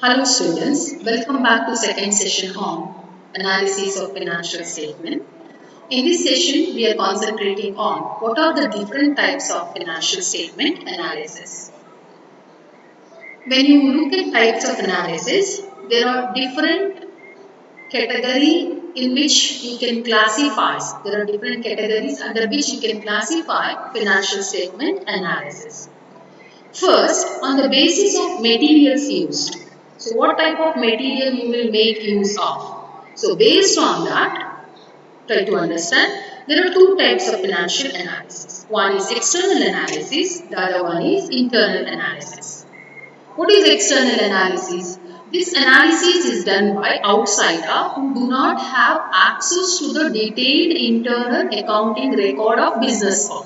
Hello students, welcome back to second session on analysis of financial statement. In this session, we are concentrating on what are the different types of financial statement analysis. When you look at types of analysis, there are different category in which you can classify. There are different categories under which you can classify financial statement analysis. First, on the basis of materials used. So, what type of material you will make use of? So, based on that, try to understand. There are two types of financial analysis. One is external analysis, the other one is internal analysis. What is external analysis? This analysis is done by outsider who do not have access to the detailed internal accounting record of business firm.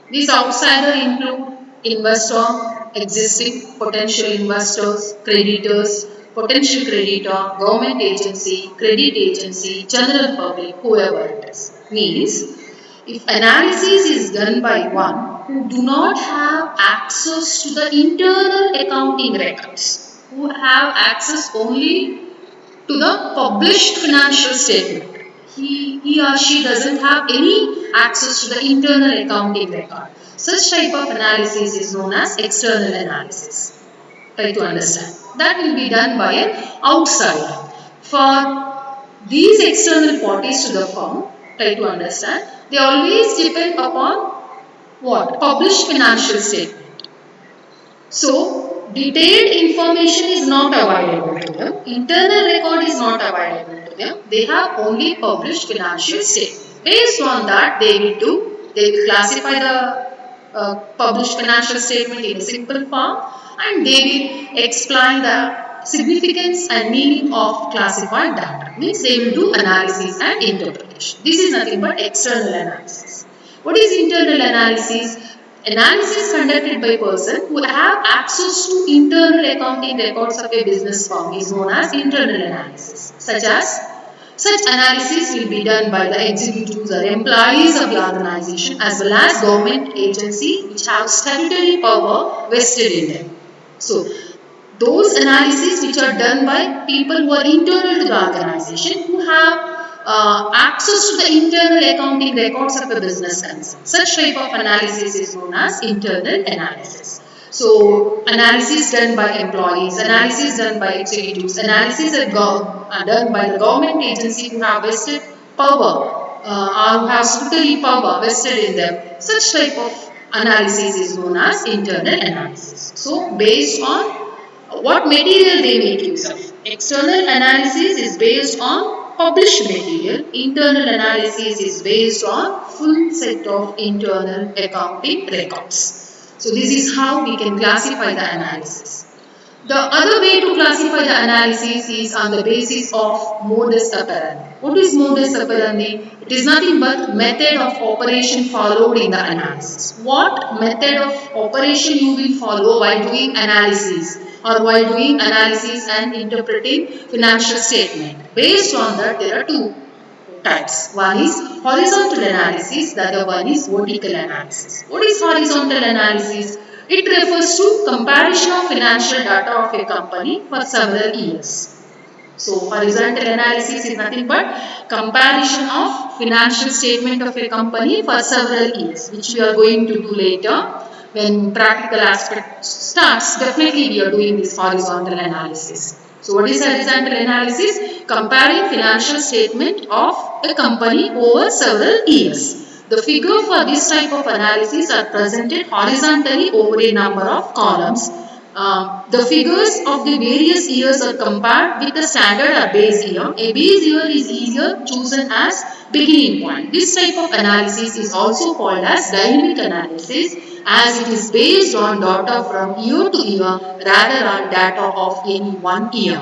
These outsiders include investor, existing potential investors, creditors, potential creditor, government agency, credit agency, general public, whoever it is. Means, if analysis is done by one who do not have access to the internal accounting records, who have access only to the published financial statement, he or she doesn't have any access to the internal accounting record. Such type of analysis is known as external analysis. Try to understand. That will be done by an outsider. For these external parties to the firm, try to understand, they always depend upon what? Published financial statement. So, detailed information is not available to them. Internal record is not available to them. They have only published financial statement. Based on that, they will classify the published financial statement in a simple form and they will explain the significance and meaning of classified data. Means they will do analysis and interpretation. This is nothing but external analysis. What is internal analysis? Analysis conducted by person who have access to internal accounting records of a business firm is known as internal analysis. Such analysis will be done by the executives or employees of the organization as well as government agency which have statutory power vested in them. So, those analyses which are done by people who are internal to the organization who have access to the internal accounting records of a business concern. Such type of analysis is known as internal analysis. So, analysis done by employees, analysis done by executives, analysis done by the government agency who have vested power or who have statutory power vested in them. Such type of analysis is known as internal analysis. So, based on what material they make use of. External analysis is based on published material. Internal analysis is based on full set of internal accounting records. So this is how we can classify the analysis. The other way to classify the analysis is on the basis of modus operandi. What is modus operandi? It is nothing but method of operation followed in the analysis. What method of operation you will follow while doing analysis or while doing analysis and interpreting financial statement? Based on that, there are two types. One is horizontal analysis, the other one is vertical analysis. What is horizontal analysis? It refers to comparison of financial data of a company for several years. So, horizontal analysis is nothing but comparison of financial statement of a company for several years, which we are going to do later when practical aspect starts. Definitely we are doing this horizontal analysis. So, what is horizontal analysis? Comparing financial statement of a company over several years. The figure for this type of analysis are presented horizontally over a number of columns. The figures of the various years are compared with the standard or base year. A base year is easier chosen as beginning point. This type of analysis is also called as dynamic analysis as it is based on data from year to year rather than data of any one year.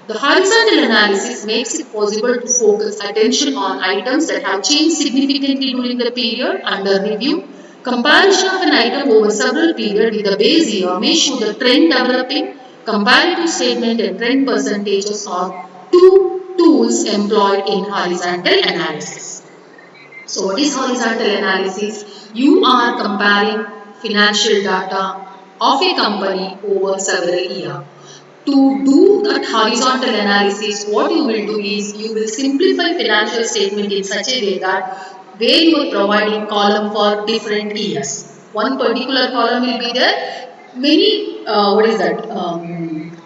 The horizontal analysis makes it possible to focus attention on items that have changed significantly during the period under review. Comparison of an item over several periods with the base year may show the trend developing. Comparative statement and trend percentages are two tools employed in horizontal analysis. So what is horizontal analysis? You are comparing financial data of a company over several years. To do that horizontal analysis, what you will do is you will simplify financial statement in such a way that where you are providing column for different years. One particular column will be there, many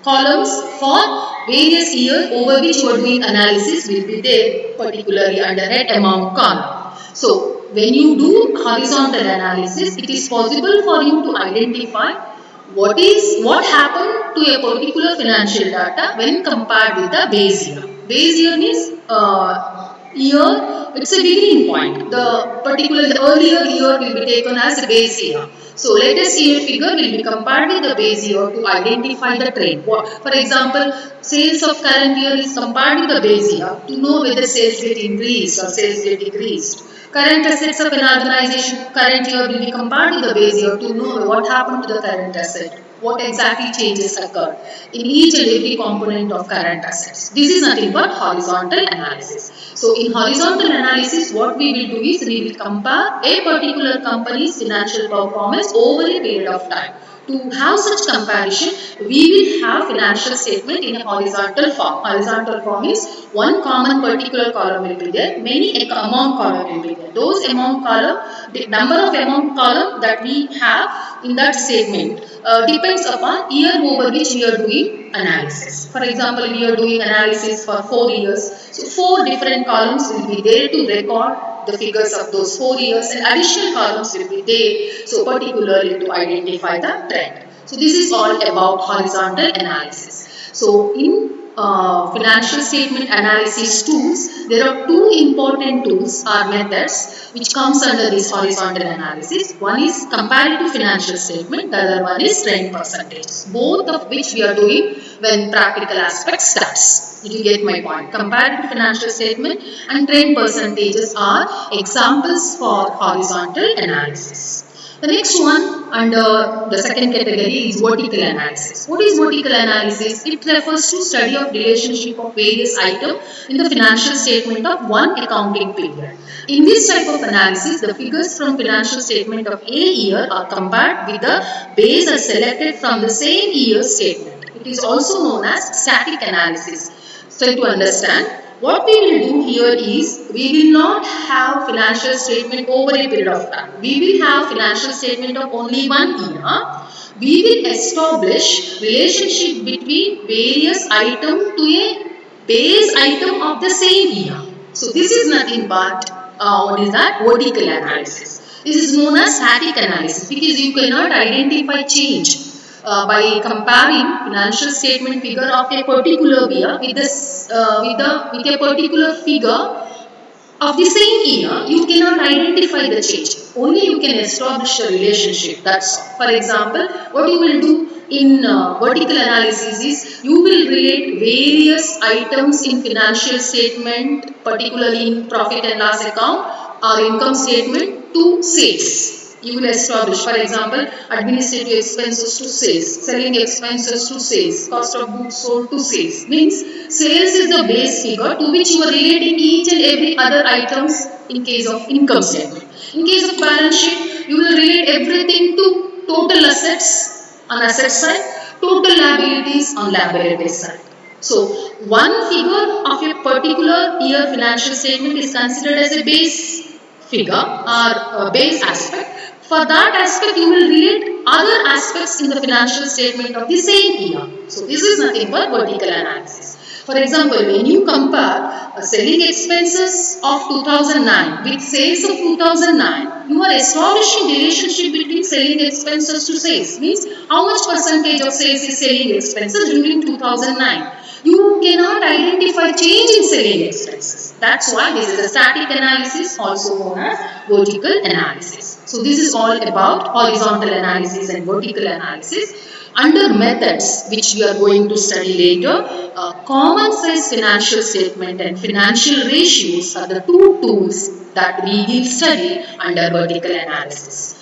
columns for various years over which you are doing analysis will be there, particularly under head amount column. So when you do horizontal analysis, it is possible for you to identify what happened to a particular financial data when compared with the base year. Base year means year, it's a beginning point. The earlier year will be taken as a base year. So latest year figure will be compared with the base year to identify the trend. For example, sales of current year is compared with the base year to know whether sales get increased or sales get decreased. Current assets of an organization current year will be compared with the base year to know what happened to the current asset, what exactly changes occurred in each and every component of current assets. This is nothing but horizontal analysis. So in horizontal analysis, what we will do is we will compare a particular company's financial performance over a period of time. To have such comparison, we will have financial statement in a horizontal form. Horizontal form is one common particular column will be there, many amount column will be there. Those amount column, the number of amount column that we have in that statement depends upon year over which we are doing analysis. For example, we are doing analysis for 4 years. So 4 different columns will be there to record the figures of those 4 years, and additional columns will be there, so particularly to identify the trend. So this is all about horizontal analysis. So in financial statement analysis tools, there are two important tools or methods which comes under this horizontal analysis. One is comparative financial statement, the other one is trend percentage. Both of which we are doing when practical aspect starts. Did you get my point? Comparative financial statement and trend percentages are examples for horizontal analysis. The next one under the second category is vertical analysis. What is vertical analysis? It refers to study of relationship of various items in the financial statement of one accounting period. In this type of analysis, the figures from financial statement of a year are compared with the base as selected from the same year's statement. It is also known as static analysis. So to understand, what we will do here is, we will not have financial statement over a period of time. We will have financial statement of only 1 year. We will establish relationship between various item to a base item of the same year. So this is nothing but what is that? Vertical analysis. This is known as static analysis because you cannot identify change by comparing financial statement figure of a particular year with a particular figure of the same year. You cannot identify the change. Only you can establish a relationship. That's all. For example, what you will do in vertical analysis is you will relate various items in financial statement, particularly in profit and loss account or income statement, to sales. You will establish, for example, administrative expenses to sales, selling expenses to sales, cost of goods sold to sales. Means sales is the base figure to which you are relating each and every other items in case of income statement. In case of balance sheet, you will relate everything to total assets on asset side, total liabilities on liability side. So one figure of a particular year financial statement is considered as a base figure or base aspect. For that aspect, you will relate other aspects in the financial statement of the same year. So this is nothing but vertical analysis. For example, when you compare selling expenses of 2009 with sales of 2009, you are establishing relationship between selling expenses to sales. Means how much percentage of sales is selling expenses during 2009. You cannot identify change in selling expenses. That's why this is a static analysis, also known as vertical analysis. So this is all about horizontal analysis and vertical analysis. Under methods, which we are going to study later, common size financial statement and financial ratios are the two tools that we will study under vertical analysis.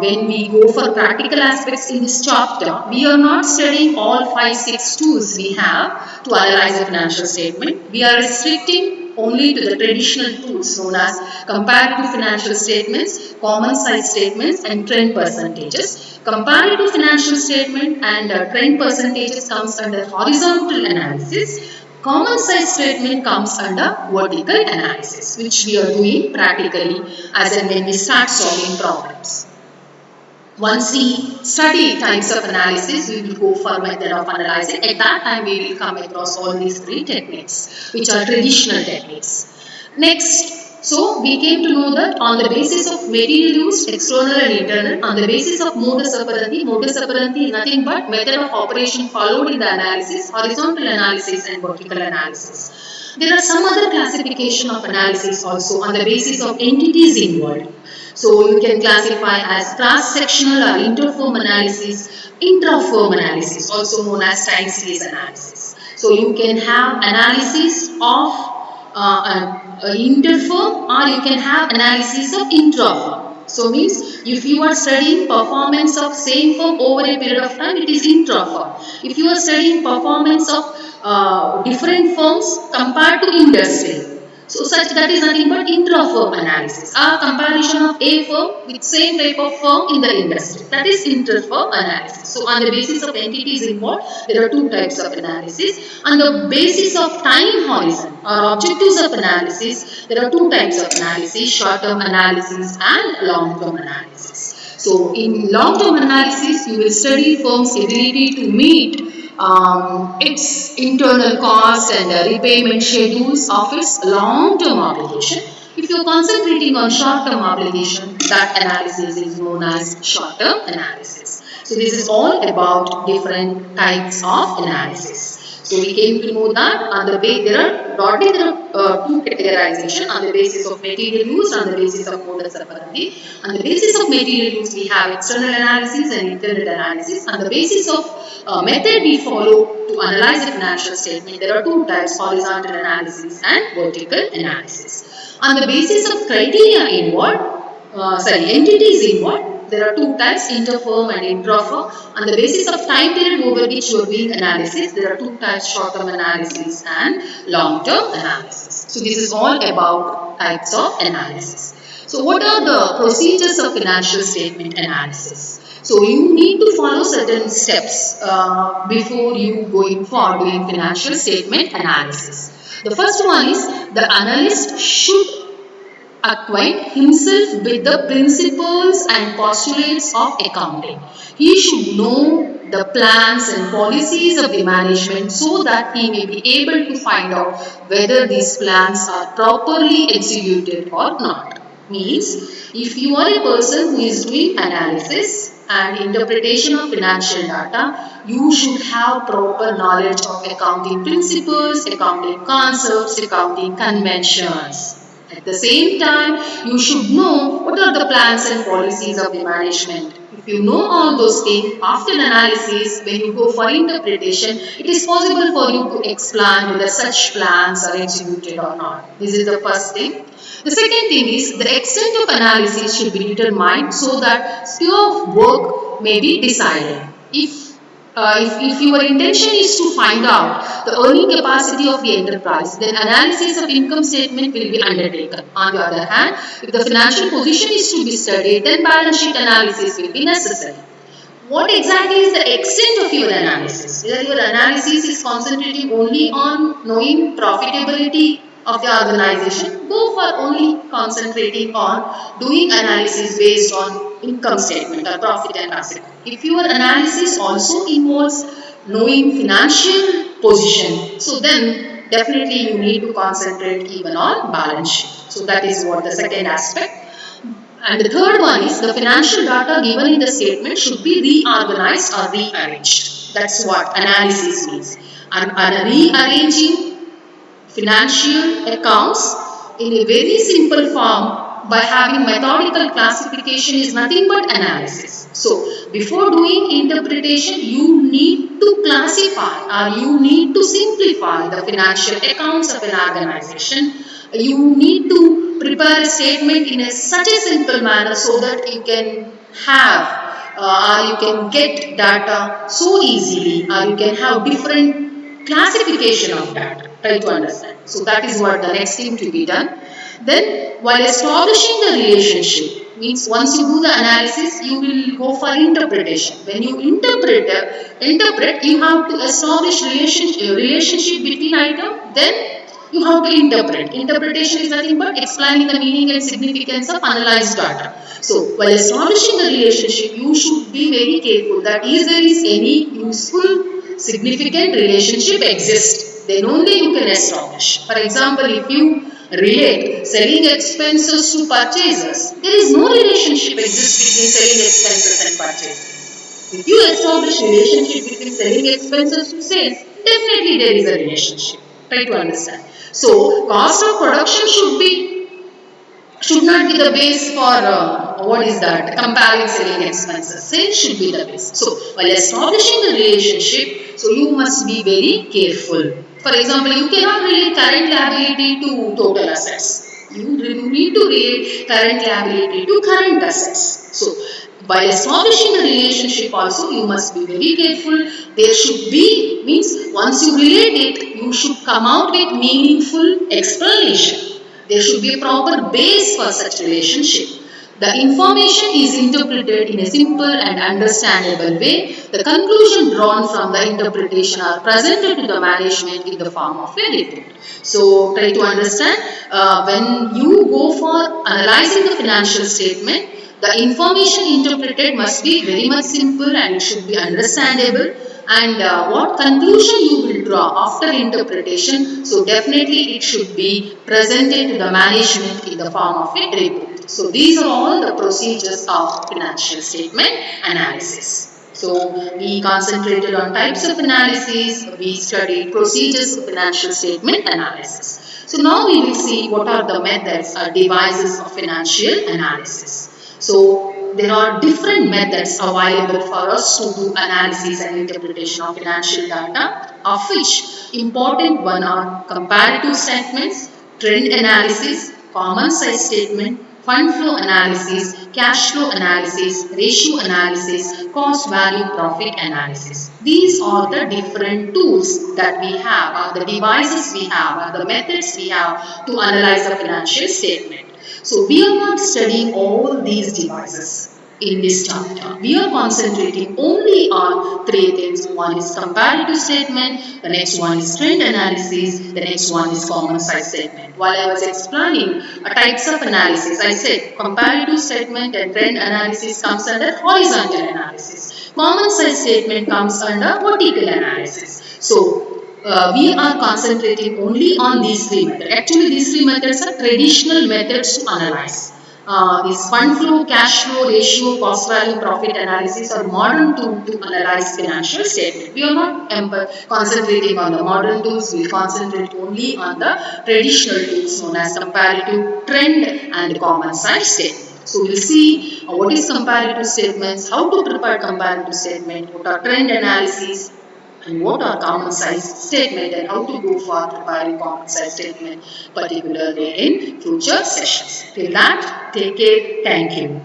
When we go for practical aspects in this chapter, we are not studying all 5-6 tools we have to analyze a financial statement. We are restricting only to the traditional tools known as comparative financial statements, common size statements and trend percentages. Comparative financial statement and trend percentages comes under horizontal analysis. Common size statement comes under vertical analysis, which we are doing practically as and when we start solving problems. Once we study types of analysis, we will go for method of analyzing. At that time, we will come across all these three techniques, which are traditional techniques. Next, so we came to know that on the basis of material used, external and internal, on the basis of modus operandi is nothing but method of operation followed in the analysis, horizontal analysis and vertical analysis. There are some other classification of analysis also on the basis of entities involved. So you can classify as cross-sectional or interfirm analysis, intra-firm analysis, also known as time series analysis. So you can have analysis of interfirm or you can have analysis of intra-firm. So means if you are studying performance of same firm over a period of time, it is intra-firm. If you are studying performance of different firms compared to industry, so such that is nothing but intra-firm analysis, a comparison of a firm with same type of firm in the industry. That is inter-firm analysis. So on the basis of entities involved, there are two types of analysis. On the basis of time horizon or objectives of analysis, there are two types of analysis, short-term analysis and long-term analysis. So in long-term analysis, you will study firm's ability to meet its internal cost and repayment schedules of its long-term obligation. If you are concentrating on short-term obligation, that analysis is known as short-term analysis. So this is all about different types of analysis. So we came to know that on the way there are two categorization on the basis of material use, on the basis of modus operandi. On the basis of material use, we have external analysis and internal analysis. On the basis of method we follow to analyze a financial statement, there are two types, horizontal analysis and vertical analysis. On the basis of criteria involved, entities involved, there are two types, interfirm and intrafirm. On the basis of time period over which you are doing analysis, there are two types, short-term analysis and long-term analysis. So this is all about types of analysis. So what are the procedures of financial statement analysis? So you need to follow certain steps before you going for doing financial statement analysis. The first one is the analyst should acquaint himself with the principles and postulates of accounting. He should know the plans and policies of the management so that he may be able to find out whether these plans are properly executed or not. Means, if you are a person who is doing analysis and interpretation of financial data, you should have proper knowledge of accounting principles, accounting concepts, accounting conventions. At the same time, you should know what are the plans and policies of the management. If you know all those things, after analysis, when you go for interpretation, it is possible for you to explain whether such plans are executed or not. This is the first thing. The second thing is the extent of analysis should be determined so that scope of work may be decided. If your intention is to find out the earning capacity of the enterprise, then analysis of income statement will be undertaken. On the other hand, if the financial position is to be studied, then balance sheet analysis will be necessary. What exactly is the extent of your analysis? Whether your analysis is concentrating only on knowing profitability of the organization, go for only concentrating on doing analysis based on income statement or profit and loss account. If your analysis also involves knowing financial position, so then definitely you need to concentrate even on balance sheet. So that is what the second aspect. And the third one is the financial data given in the statement should be reorganized or rearranged. That's what analysis means. And rearranging financial accounts in a very simple form by having methodical classification is nothing but analysis. So, before doing interpretation, you need to classify or you need to simplify the financial accounts of an organization. You need to prepare a statement in such a simple manner so that you can have or you can get data so easily or you can have different classification of data. Try to understand. So that is what the next thing to be done. Then while establishing the relationship, means once you do the analysis, you will go for interpretation. When you interpret, you have to establish relationship between item. Then you have to interpret. Interpretation is nothing but explaining the meaning and significance of analyzed data. So while establishing the relationship, you should be very careful that is there is any useful, significant relationship exists. Then only you can establish. For example, if you relate selling expenses to purchases, there is no relationship exists between selling expenses and purchases. If you establish relationship between selling expenses to sales, definitely there is a relationship. Try to understand. So cost of production should not be the base for what is that comparing selling expenses. Sales should be the base. So while establishing the relationship, so you must be very careful. For example, you cannot relate current liability to total assets. You need to relate current liability to current assets. So by establishing the relationship also, you must be very careful. There should be, means once you relate it, you should come out with meaningful explanation. There should be a proper base for such relationship. The information is interpreted in a simple and understandable way. The conclusion drawn from the interpretation are presented to the management in the form of a report. So try to understand when you go for analyzing the financial statement, the information interpreted must be very much simple and it should be understandable. And what conclusion you will draw after interpretation, so definitely it should be presented to the management in the form of a report. So these are all the procedures of financial statement analysis. So we concentrated on types of analysis, we studied procedures of financial statement analysis. So now we will see what are the methods or devices of financial analysis. So there are different methods available for us to do analysis and interpretation of financial data, of which important one are comparative statements, trend analysis, common size statement, fund flow analysis, cash flow analysis, ratio analysis, cost value profit analysis. These are the different tools that we have, or the devices we have, or the methods we have to analyze the financial statement. So we are not studying all these devices in this chapter. We are concentrating only on three things. One is comparative statement, the next one is trend analysis, the next one is common size statement. While I was explaining types of analysis, I said comparative statement and trend analysis comes under horizontal analysis. Common size statement comes under vertical analysis. So we are concentrating only on these three methods. Actually, these three methods are traditional methods to analyze. This fund flow, cash flow, ratio, cost value, profit analysis are modern tools to analyze financial statement. We are not concentrating on the modern tools. We concentrate only on the traditional tools known as comparative, trend and common size statement. So we'll see what is comparative statements, how to prepare comparative statement, what are trend analysis, and what are common size statement and how to go for preparing common size statement particularly in future sessions. Till that, take care. Thank you.